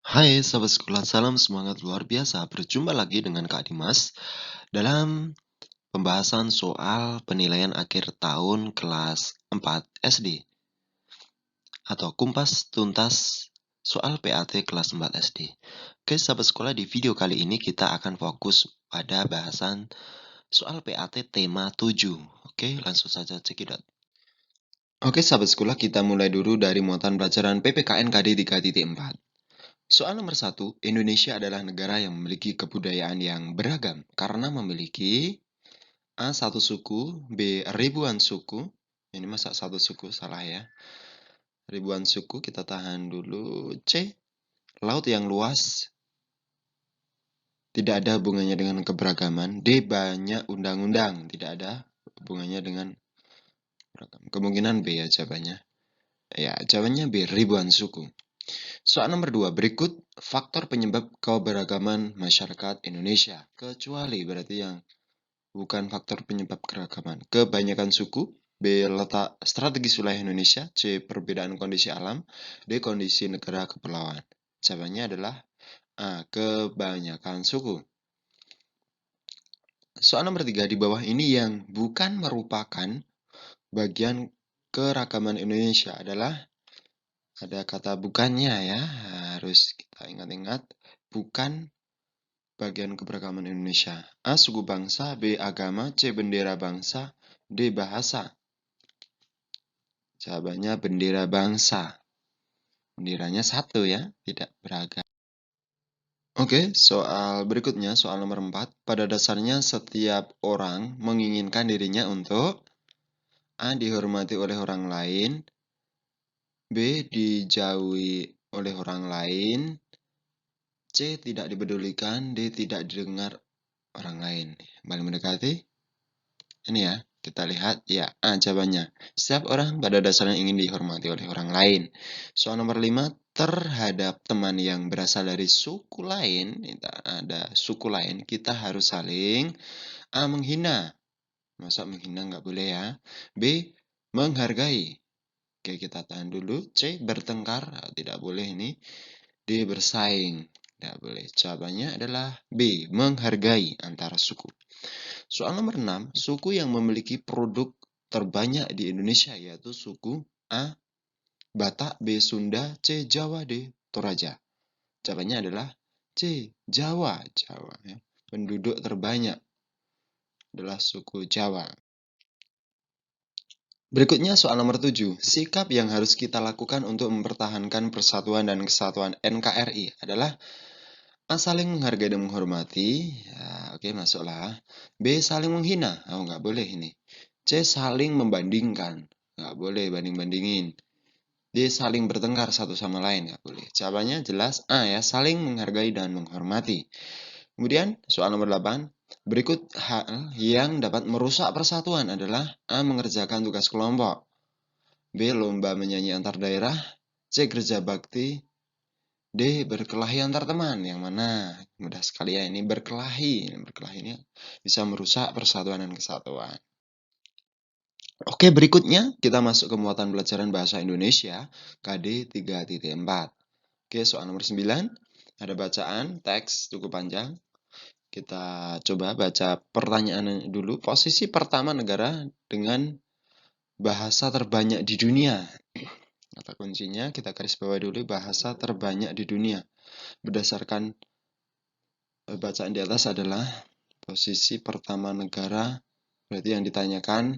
Hai sahabat sekolah, salam semangat luar biasa. Berjumpa lagi dengan Kak Dimas dalam pembahasan soal penilaian akhir tahun kelas 4 SD atau kumpas tuntas soal PAT kelas 4 SD. Oke, sahabat sekolah, di video kali ini kita akan fokus pada bahasan soal PAT tema 7. Oke, langsung saja cekidot. Oke, sahabat sekolah, kita mulai dulu dari muatan pelajaran PPKN KD 3.4. Soal nomor 1, Indonesia adalah negara yang memiliki kebudayaan yang beragam karena memiliki A. Satu suku, B. Ribuan suku. Ini masa satu suku, salah ya. Ribuan suku, kita tahan dulu. C. Laut yang luas, tidak ada hubungannya dengan keberagaman. D. Banyak undang-undang, tidak ada hubungannya dengan beragam. Kemungkinan B ya jawabannya. Ya, jawabannya B. Ribuan suku. Soal nomor 2, berikut faktor penyebab keberagaman masyarakat Indonesia. Kecuali berarti yang bukan faktor penyebab keragaman. Kebanyakan suku, B. Letak strategis wilayah Indonesia, C. Perbedaan kondisi alam, D. Kondisi negara kepulauan. Jawabannya adalah A. Kebanyakan suku. Soal nomor 3, di bawah ini yang bukan merupakan bagian keragaman Indonesia adalah ada kata bukannya ya, harus kita ingat-ingat. Bukan bagian keberagaman Indonesia. A. Suku bangsa, B. Agama, C. Bendera bangsa, D. Bahasa. Jawabannya bendera bangsa. Benderanya satu ya, tidak beragam. Oke, soal berikutnya, soal nomor 4. Pada dasarnya setiap orang menginginkan dirinya untuk A. Dihormati oleh orang lain, B. Dijauhi oleh orang lain, C. Tidak dipedulikan, D. Tidak didengar orang lain. Paling mendekati? Ini ya, kita lihat ya, jawabannya. Setiap orang pada dasarnya ingin dihormati oleh orang lain. Soal nomor 5, terhadap teman yang berasal dari suku lain, kita ada suku lain, kita harus saling A. Menghina. Masa menghina nggak boleh ya. B. Menghargai. Oke, kita tahan dulu. C. Bertengkar. Tidak boleh ini. D. Bersaing. Tidak boleh. Jawabannya adalah B. Menghargai antar suku. Soal nomor 6, suku yang memiliki produk terbanyak di Indonesia yaitu suku A. Batak, B. Sunda, C. Jawa, D. Toraja. Jawabannya adalah C. Jawa. Jawa ya. Penduduk terbanyak adalah suku Jawa. Berikutnya soal nomor 7. Sikap yang harus kita lakukan untuk mempertahankan persatuan dan kesatuan NKRI adalah A. Saling menghargai dan menghormati. Ya, oke, masuklah. B. Saling menghina. Oh, nggak boleh ini. C. Saling membandingkan. Nggak boleh banding-bandingin. D. Saling bertengkar satu sama lain. Nggak boleh. Jawabannya jelas A ya. Saling menghargai dan menghormati. Kemudian soal nomor 8. Berikut hal yang dapat merusak persatuan adalah A. Mengerjakan tugas kelompok. B. Lomba menyanyi antar daerah. C. Kerja bakti. D. Berkelahi antar teman. Yang mana? Mudah sekali ya, ini berkelahi. Berkelahi ini bisa merusak persatuan dan kesatuan. Oke, berikutnya kita masuk ke muatan pelajaran bahasa Indonesia KD 3.4. Oke, soal nomor 9. Ada bacaan teks cukup panjang. Kita coba baca pertanyaan dulu. Posisi pertama negara dengan bahasa terbanyak di dunia. Kata kuncinya kita garis bawah dulu, bahasa terbanyak di dunia. Berdasarkan bacaan di atas adalah posisi pertama negara, berarti yang ditanyakan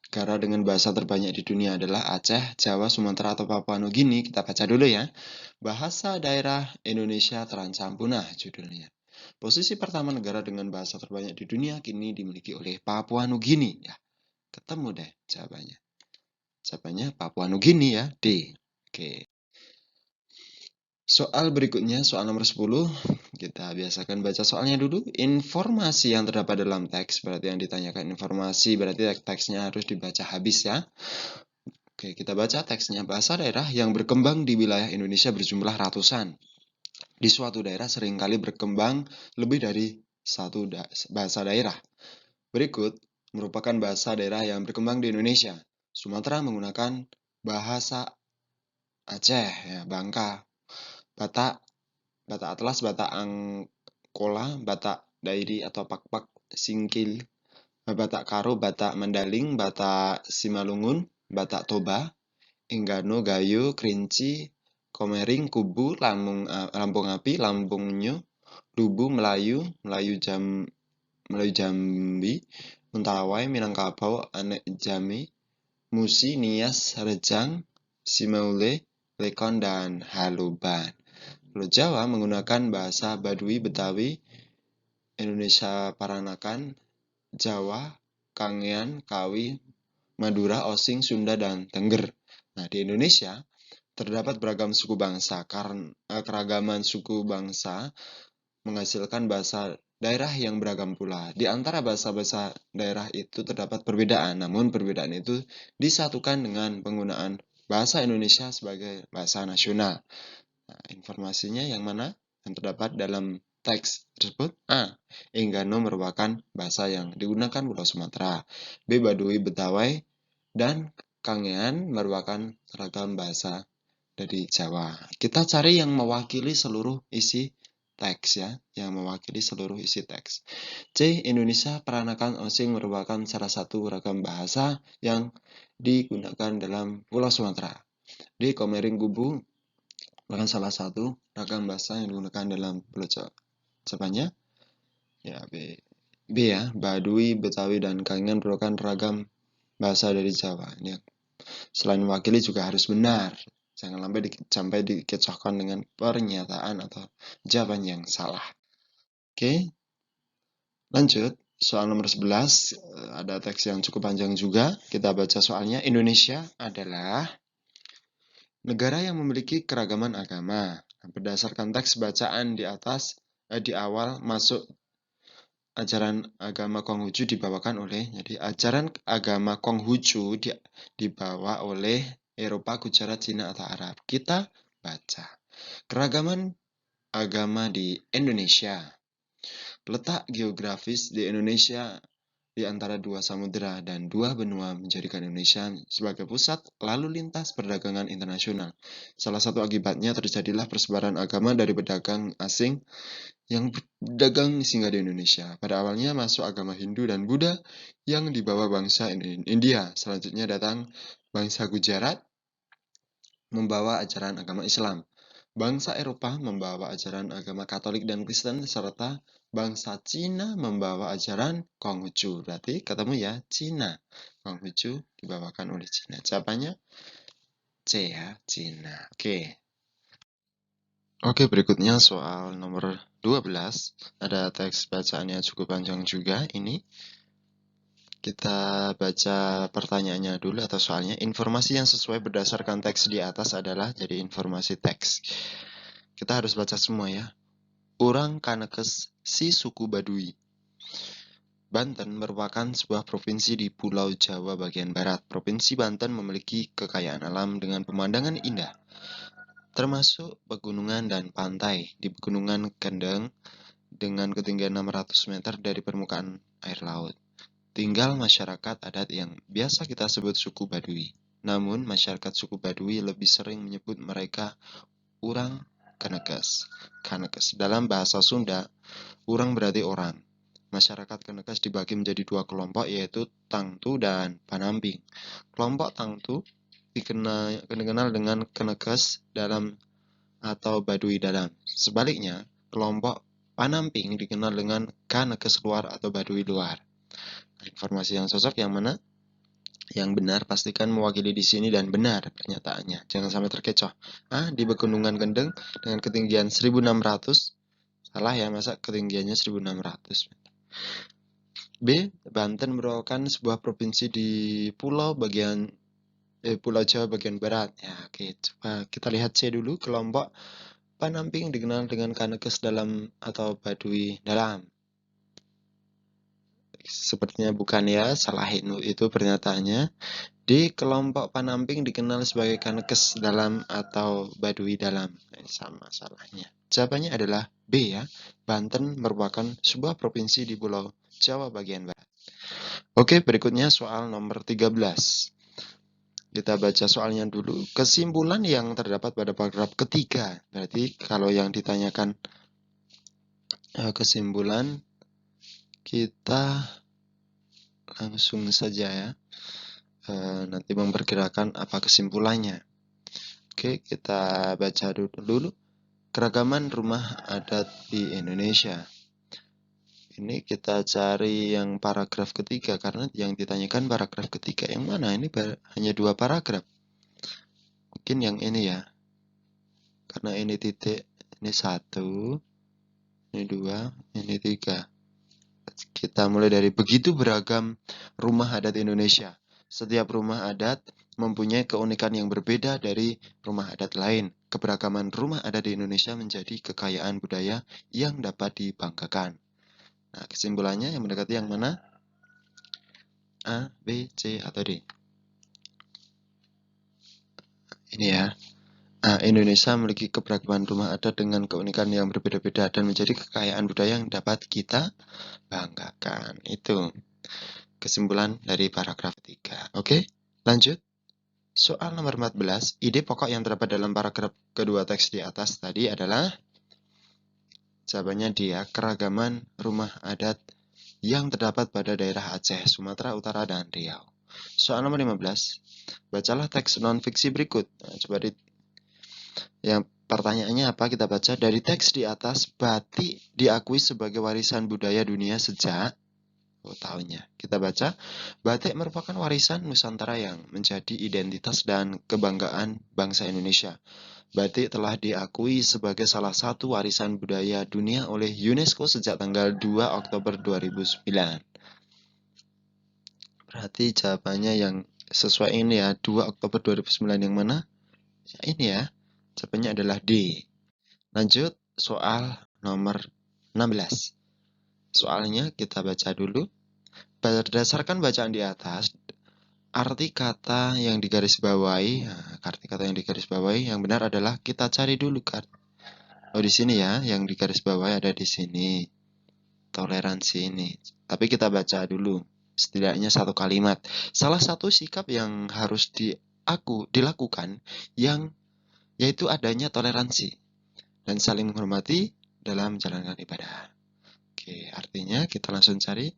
negara dengan bahasa terbanyak di dunia adalah Aceh, Jawa, Sumatera, atau Papua Nugini. Kita baca dulu ya. Bahasa daerah Indonesia terancam punah judulnya. Posisi pertama negara dengan bahasa terbanyak di dunia kini dimiliki oleh Papua Nugini. Ya, ketemu deh jawabannya. Jawabannya Papua Nugini ya, D. Oke. Soal berikutnya, soal nomor 10. Kita biasakan baca soalnya dulu. Informasi yang terdapat dalam teks, berarti yang ditanyakan informasi, berarti teksnya harus dibaca habis ya. Oke, kita baca teksnya. Bahasa daerah yang berkembang di wilayah Indonesia berjumlah ratusan. Di suatu daerah seringkali berkembang lebih dari satu bahasa daerah. Berikut merupakan bahasa daerah yang berkembang di Indonesia. Sumatera menggunakan bahasa Aceh, ya, Bangka. Batak Batak Atlas, Batak Angkola, Batak Dairi atau Pakpak, Singkil, Batak Karo, Batak Mandaling, Batak Simalungun, Batak Toba, Enggano, Gayo, Kerinci, Komering, Kubu, Lampung Api, Lampung Nyo, Lubu, Melayu, Melayu Jambi, Mentawai, Minangkabau, Anek Jami, Musi, Nias, Rejang, Simaule, Lekon, dan Haluban. Pulau Jawa menggunakan bahasa Baduy, Betawi, Indonesia Peranakan, Jawa, Kangean, Kawi, Madura, Osing, Sunda, dan Tengger. Nah, di Indonesia terdapat beragam suku bangsa. Karena keragaman suku bangsa menghasilkan bahasa daerah yang beragam pula. Di antara bahasa-bahasa daerah itu terdapat perbedaan, namun perbedaan itu disatukan dengan penggunaan bahasa Indonesia sebagai bahasa nasional. Nah, informasinya yang mana? Yang terdapat dalam teks tersebut. A. Enggano merupakan bahasa yang digunakan Pulau Sumatera. B. Baduy, Betawi, dan Kangean merupakan ragam bahasa dari Jawa. Kita cari yang mewakili seluruh isi teks ya, yang mewakili seluruh isi teks. C. Indonesia Peranakan Osing merupakan salah satu ragam bahasa yang digunakan dalam Pulau Sumatera. D. Komering Kubu merupakan salah satu ragam bahasa yang digunakan dalam Pulau Jawa. Jawabannya ya B. B ya, Baduy, Betawi, dan Kangean merupakan ragam bahasa dari Jawa. Ini selain mewakili juga harus benar. Jangan sampai dikecohkan dengan pernyataan atau jawaban yang salah. Oke, lanjut. Soal nomor 11, ada teks yang cukup panjang juga. Kita baca soalnya. Indonesia adalah negara yang memiliki keragaman agama. Berdasarkan teks bacaan di atas, di awal masuk ajaran agama Konghucu dibawakan oleh, jadi ajaran agama Konghucu dibawa oleh Eropa, Gujarat, Cina, atau Arab. Kita baca. Keragaman agama di Indonesia. Letak geografis di Indonesia di antara dua samudera dan dua benua menjadikan Indonesia sebagai pusat lalu lintas perdagangan internasional. Salah satu akibatnya terjadilah persebaran agama dari pedagang asing yang berdagang singgah di Indonesia. Pada awalnya masuk agama Hindu dan Buddha yang dibawa bangsa India. Selanjutnya datang bangsa Gujarat membawa ajaran agama Islam. Bangsa Eropa membawa ajaran agama Katolik dan Kristen, serta bangsa Cina membawa ajaran Konghucu. Berarti ketemu ya, Cina. Konghucu dibawakan oleh Cina. Jawabannya C ya, Cina. Oke, berikutnya soal nomor 12. Ada teks bacaannya cukup panjang juga ini. Kita baca pertanyaannya dulu atau soalnya. Informasi yang sesuai berdasarkan teks di atas adalah jadi informasi teks. Kita harus baca semua ya. Urang Kanekes si suku Baduy. Banten merupakan sebuah provinsi di Pulau Jawa bagian barat. Provinsi Banten memiliki kekayaan alam dengan pemandangan indah, termasuk pegunungan dan pantai. Di Pegunungan Kendeng dengan ketinggian 600 meter dari permukaan air laut, tinggal masyarakat adat yang biasa kita sebut suku Baduy. Namun, masyarakat suku Baduy lebih sering menyebut mereka Urang Kanekes. Kanekes. Dalam bahasa Sunda, urang berarti orang. Masyarakat Kanekes dibagi menjadi dua kelompok, yaitu Tangtu dan Panamping. Kelompok Tangtu dikenal dengan Kanekes dalam atau Baduy dalam. Sebaliknya, kelompok Panamping dikenal dengan Kanekes luar atau Baduy luar. Informasi yang cocok yang mana? Yang benar pastikan mewakili di sini dan benar pernyataannya. Jangan sampai terkecoh. Di Pegunungan Kendeng dengan ketinggian 1600. Salah ya, masa ketinggiannya 1600. B. Banten merupakan sebuah provinsi di Pulau Jawa bagian barat. Ya, oke. Coba kita lihat C dulu. Kelompok Panamping dikenal dengan Kanekes dalam atau Baduy dalam. Sepertinya bukan ya, salah itu pernyataannya. Di kelompok Panamping dikenal sebagai Kanekes dalam atau Baduy dalam. Sama salahnya. Jawabannya adalah B ya. Banten merupakan sebuah provinsi di Pulau Jawa bagian barat. Oke, berikutnya soal nomor 13. Kita baca soalnya dulu. Kesimpulan yang terdapat pada paragraf ketiga. Berarti kalau yang ditanyakan kesimpulan, kita langsung saja ya. Nanti memperkirakan apa kesimpulannya. Oke, kita baca dulu. Keragaman rumah adat di Indonesia. Ini kita cari yang paragraf ketiga, karena yang ditanyakan paragraf ketiga. Yang mana? Ini hanya 2 paragraf. Mungkin yang ini ya. Karena ini titik, ini 1, ini 2, ini 3. Kita mulai dari begitu beragam rumah adat Indonesia. Setiap rumah adat mempunyai keunikan yang berbeda dari rumah adat lain. Keberagaman rumah adat di Indonesia menjadi kekayaan budaya yang dapat dibanggakan. Nah, kesimpulannya yang mendekati yang mana? A, B, C, atau D? Ini ya. Indonesia memiliki keberagaman rumah adat dengan keunikan yang berbeda-beda dan menjadi kekayaan budaya yang dapat kita banggakan. Itu kesimpulan dari paragraf 3. Oke, lanjut. Soal nomor 14, ide pokok yang terdapat dalam paragraf kedua teks di atas tadi adalah, jawabannya dia, keragaman rumah adat yang terdapat pada daerah Aceh, Sumatera Utara, dan Riau. Soal nomor 15, bacalah teks non-fiksi berikut. Nah, coba yang pertanyaannya apa? Kita baca dari teks di atas, batik diakui sebagai warisan budaya dunia sejak tahunnya. Kita baca, batik merupakan warisan Nusantara yang menjadi identitas dan kebanggaan bangsa Indonesia. Batik telah diakui sebagai salah satu warisan budaya dunia oleh UNESCO sejak tanggal 2 Oktober 2009. Berarti jawabannya yang sesuai ini ya, 2 Oktober 2009 yang mana? Ya, ini ya, jawabannya adalah D. Lanjut, soal nomor 16. Soalnya kita baca dulu. Berdasarkan bacaan di atas, arti kata yang digarisbawahi, yang benar adalah kita cari dulu kan. Oh, di sini ya, yang digarisbawahi ada di sini. Toleransi ini. Tapi kita baca dulu, setidaknya 1 kalimat. Salah satu sikap yang harus dilakukan yaitu adanya toleransi dan saling menghormati dalam menjalankan ibadah. Oke, artinya kita langsung cari.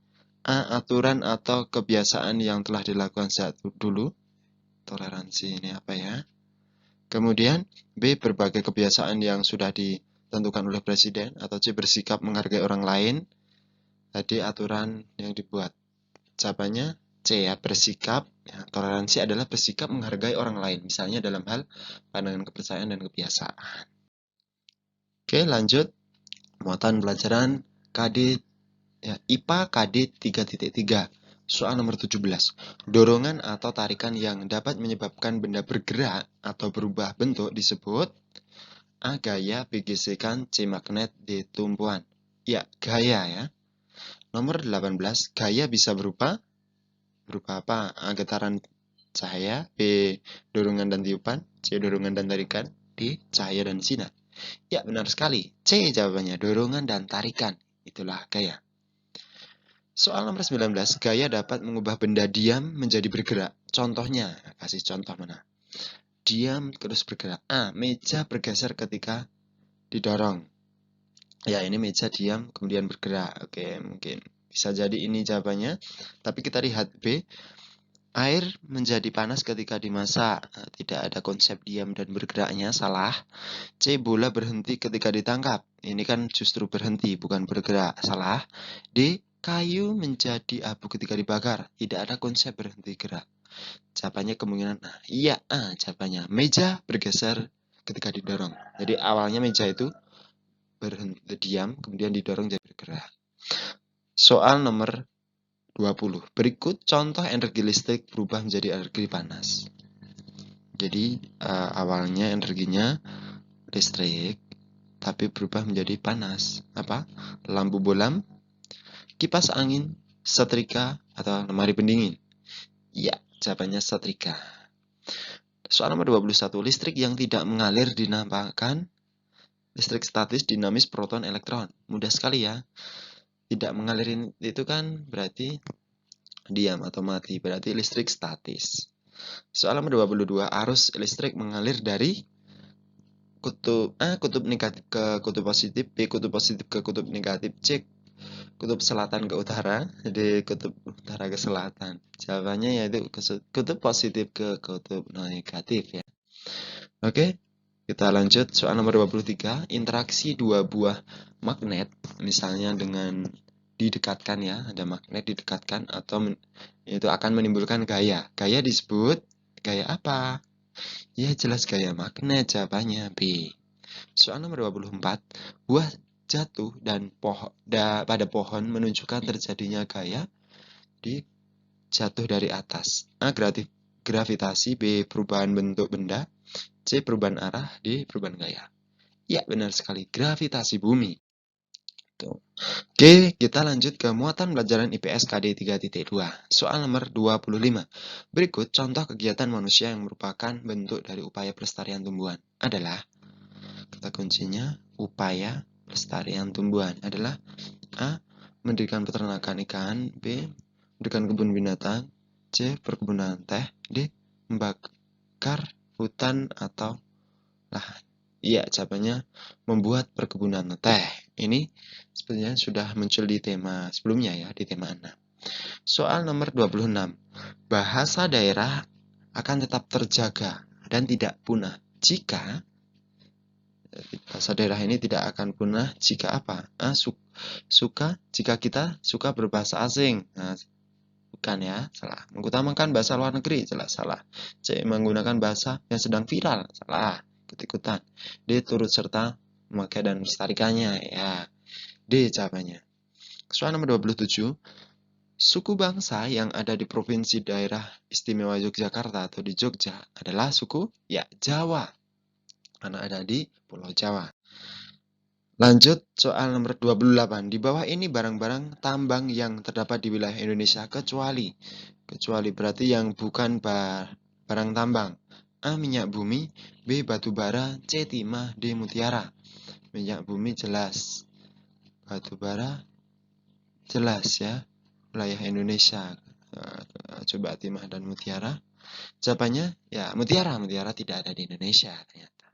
A, aturan atau kebiasaan yang telah dilakukan sejak dulu. Toleransi ini apa ya? Kemudian B, berbagai kebiasaan yang sudah ditentukan oleh presiden. Atau C, bersikap menghargai orang lain. Tadi aturan yang dibuat. Jawabannya C ya, bersikap. Ya, toleransi adalah bersikap menghargai orang lain. Misalnya dalam hal pandangan kepercayaan dan kebiasaan. Oke, lanjut. Muatan pelajaran KD ya, IPA KD 3.3. Soal nomor 17. Dorongan atau tarikan yang dapat menyebabkan benda bergerak atau berubah bentuk disebut A, gaya, B, gesekan, C, magnet, D, tumpuan. Ya, gaya ya. Nomor 18. Gaya bisa berupa apa? A, getaran cahaya, B, dorongan dan tiupan, C, dorongan dan tarikan, D, cahaya dan sinar. Ya, benar sekali. C jawabannya, dorongan dan tarikan. Itulah gaya. Soal nomor 19, gaya dapat mengubah benda diam menjadi bergerak. Contohnya, kasih contoh mana? Diam terus bergerak. A, meja bergeser ketika didorong. Ya, ini meja diam kemudian bergerak. Oke, mungkin bisa jadi ini jawabannya. Tapi kita lihat B, air menjadi panas ketika dimasak. Nah, tidak ada konsep diam dan bergeraknya, salah. C, bola berhenti ketika ditangkap. Ini kan justru berhenti, bukan bergerak, salah. D, kayu menjadi abu ketika dibakar. Tidak ada konsep berhenti gerak. Jawabannya kemungkinan A. Iya, A jawabannya. Meja bergeser ketika didorong. Jadi awalnya meja itu berhenti diam, kemudian didorong jadi bergerak. Soal nomor 20. Berikut contoh energi listrik berubah menjadi energi panas. Jadi awalnya energinya listrik, tapi berubah menjadi panas. Apa? Lampu bolam, kipas angin, setrika, atau lemari pendingin? Ya, jawabannya setrika. Soal nomor 21. Listrik yang tidak mengalir dinamakan listrik statis, dinamis, proton, elektron. Mudah sekali ya. Tidak mengalir itu kan berarti diam atau mati. Berarti listrik statis. Soal nomor 22, arus listrik mengalir dari kutub A kutub negatif ke kutub positif, B kutub positif ke kutub negatif, C kutub selatan ke utara, D kutub utara ke selatan. Jawabannya yaitu kutub positif ke kutub negatif ya. Oke, kita lanjut soal nomor 23. Interaksi dua buah magnet, misalnya dengan didekatkan ya, ada magnet didekatkan atau itu akan menimbulkan gaya. Gaya disebut gaya apa? Ya jelas gaya magnet, jawabannya B. Soal nomor 24. Buah jatuh dan pada pohon menunjukkan terjadinya gaya di jatuh dari atas. A. Gravitasi, B. Perubahan bentuk benda, C. Perubahan arah, D. Perubahan gaya. Ya, benar sekali. Gravitasi bumi. Tuh. Oke, kita lanjut ke muatan pelajaran IPS KD 3.2. Soal nomor 25. Berikut contoh kegiatan manusia yang merupakan bentuk dari upaya pelestarian tumbuhan adalah, kata kuncinya, upaya pelestarian tumbuhan adalah A. Mendirikan peternakan ikan, B. Mendirikan kebun binatang, C. Perkebunan teh, D. Membakar hutan atau lahan. Iya, jawabannya membuat perkebunan teh. Ini sebenarnya sudah muncul di tema sebelumnya ya, di tema 6. Soal nomor 26. Bahasa daerah akan tetap terjaga dan tidak punah jika bahasa daerah ini tidak akan punah jika apa? A. Jika kita suka berbahasa asing. Nah, bukan ya, salah. Mengutamakan bahasa luar negeri, jelas salah. C. Menggunakan bahasa yang sedang viral, salah. Ikut-ikutan. D. Turut serta memakai dan melestarikannya, ya. D. Jawabannya. Soal nomor 27. Suku bangsa yang ada di Provinsi Daerah Istimewa Yogyakarta atau di Jogja adalah suku, ya, Jawa. Karena ada di Pulau Jawa. Lanjut soal nomor 28. Di bawah ini barang-barang tambang yang terdapat di wilayah Indonesia kecuali berarti yang bukan barang tambang. A. Minyak bumi, B. Batu bara, C. Timah, D. Mutiara. Minyak bumi jelas, batu bara jelas ya, wilayah Indonesia. Coba timah dan mutiara. Jawabannya ya mutiara tidak ada di Indonesia ternyata.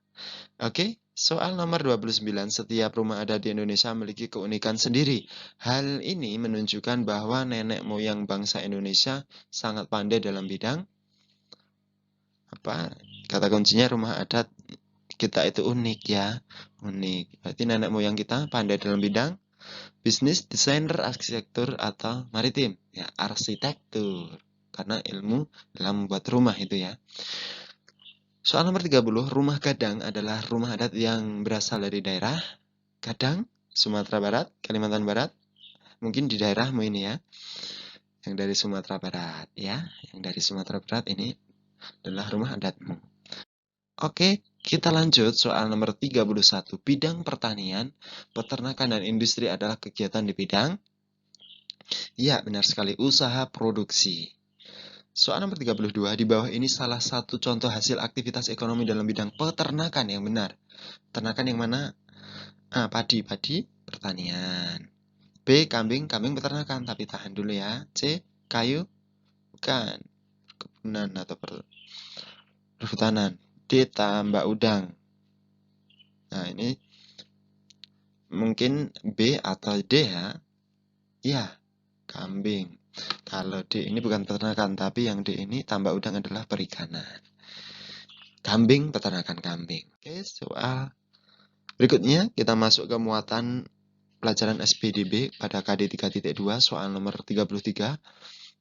Oke, soal nomor 29. Setiap rumah adat di Indonesia memiliki keunikan sendiri. Hal ini menunjukkan bahwa nenek moyang bangsa Indonesia sangat pandai dalam bidang apa? Kata kuncinya rumah adat kita itu unik ya. Unik. Berarti nenek moyang kita pandai dalam bidang bisnis, desainer, arsitektur, atau maritim. Ya, arsitektur. Karena ilmu dalam membuat rumah itu ya. Soal nomor 30, rumah Gadang adalah rumah adat yang berasal dari daerah Gadang, Sumatera Barat, Kalimantan Barat. Mungkin di daerahmu ini ya. Yang dari Sumatera Barat ya. Yang dari Sumatera Barat ini adalah rumah adatmu. Oke, kita lanjut soal nomor 31. Bidang pertanian, peternakan, dan industri adalah kegiatan di bidang, ya benar sekali, usaha produksi. Soal nomor 32, di bawah ini salah satu contoh hasil aktivitas ekonomi dalam bidang peternakan yang benar. Peternakan yang mana? A. Padi, pertanian. B. Kambing, peternakan. Tapi tahan dulu ya. C. Kayu, bukan. Perkebunan atau perhutanan. D. Tambak udang. Nah, ini mungkin B atau D ya. Ya, kambing. Kalau D ini bukan peternakan, tapi yang D ini tambak udang adalah perikanan. Kambing, peternakan kambing. Oke, soal berikutnya kita masuk ke muatan pelajaran SPDB pada KD 3.2 soal nomor 33.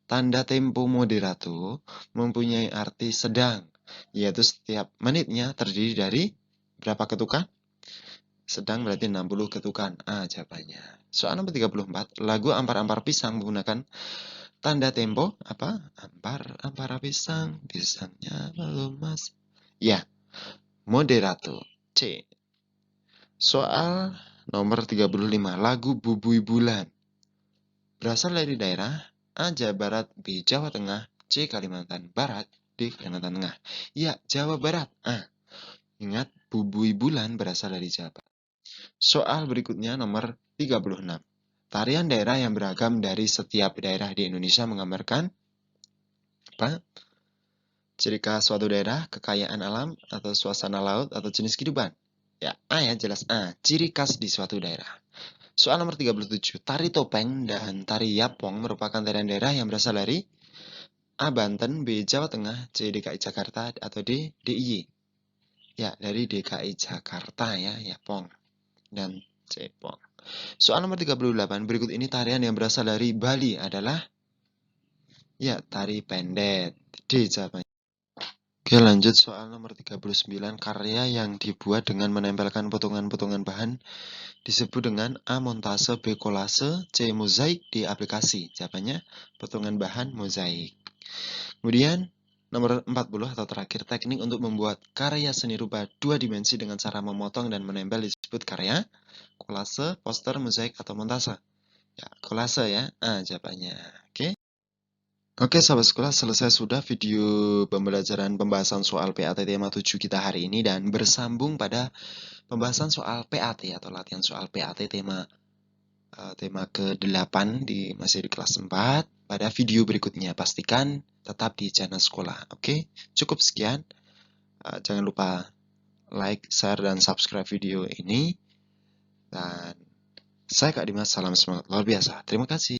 Tanda tempo moderato mempunyai arti sedang, yaitu setiap menitnya terdiri dari berapa ketukan? Sedang berarti 60 ketukan. A jawabannya. Soal nomor 34. Lagu Ampar-Ampar Pisang menggunakan tanda tempo apa? Ampar pisang, pisangnya belum mas. Ya, moderato. C. Soal nomor 35. Lagu Bubui Bulan berasal dari daerah A. Jawa Barat, B. Jawa Tengah, C. Kalimantan Barat, D. Kalimantan Tengah. Ya, Jawa Barat. A. Ingat, Bubui Bulan berasal dari Jawa Barat. Soal berikutnya nomor 36. Tarian daerah yang beragam dari setiap daerah di Indonesia menggambarkan apa? Ciri khas suatu daerah, kekayaan alam, atau suasana laut, atau jenis kehidupan. Ya, A ya, jelas A. Ciri khas di suatu daerah. Soal nomor 37. Tari topeng dan tari yapong merupakan tarian daerah yang berasal dari A. Banten, B. Jawa Tengah, C. DKI Jakarta, atau D. DIY. Ya, dari DKI Jakarta ya, yapong dan cepong. Soal nomor 38. Berikut ini tarian yang berasal dari Bali adalah ya, tari pendet. D jawabannya. Oke, lanjut soal nomor 39. Karya yang dibuat dengan menempelkan potongan-potongan bahan disebut dengan A. Montase, B. Kolase, C. Mozaik, D. Aplikasi. Jawabannya potongan bahan mozaik. Kemudian nomor 40 atau terakhir, teknik untuk membuat karya seni rupa dua dimensi dengan cara memotong dan menempel disebut karya kolase, poster, mozaik, atau montase. Ya, kolase ya. Jawabannya. Oke. Oke, sahabat sekolah, selesai sudah video pembelajaran pembahasan soal PAT tema 7 kita hari ini dan bersambung pada pembahasan soal PAT atau latihan soal PAT tema ke-8 masih di kelas 4 pada video berikutnya. Pastikan tetap di channel sekolah. Oke, cukup sekian. Jangan lupa like, share, dan subscribe video ini. Dan saya Kak Dimas, salam semangat luar biasa. Terima kasih.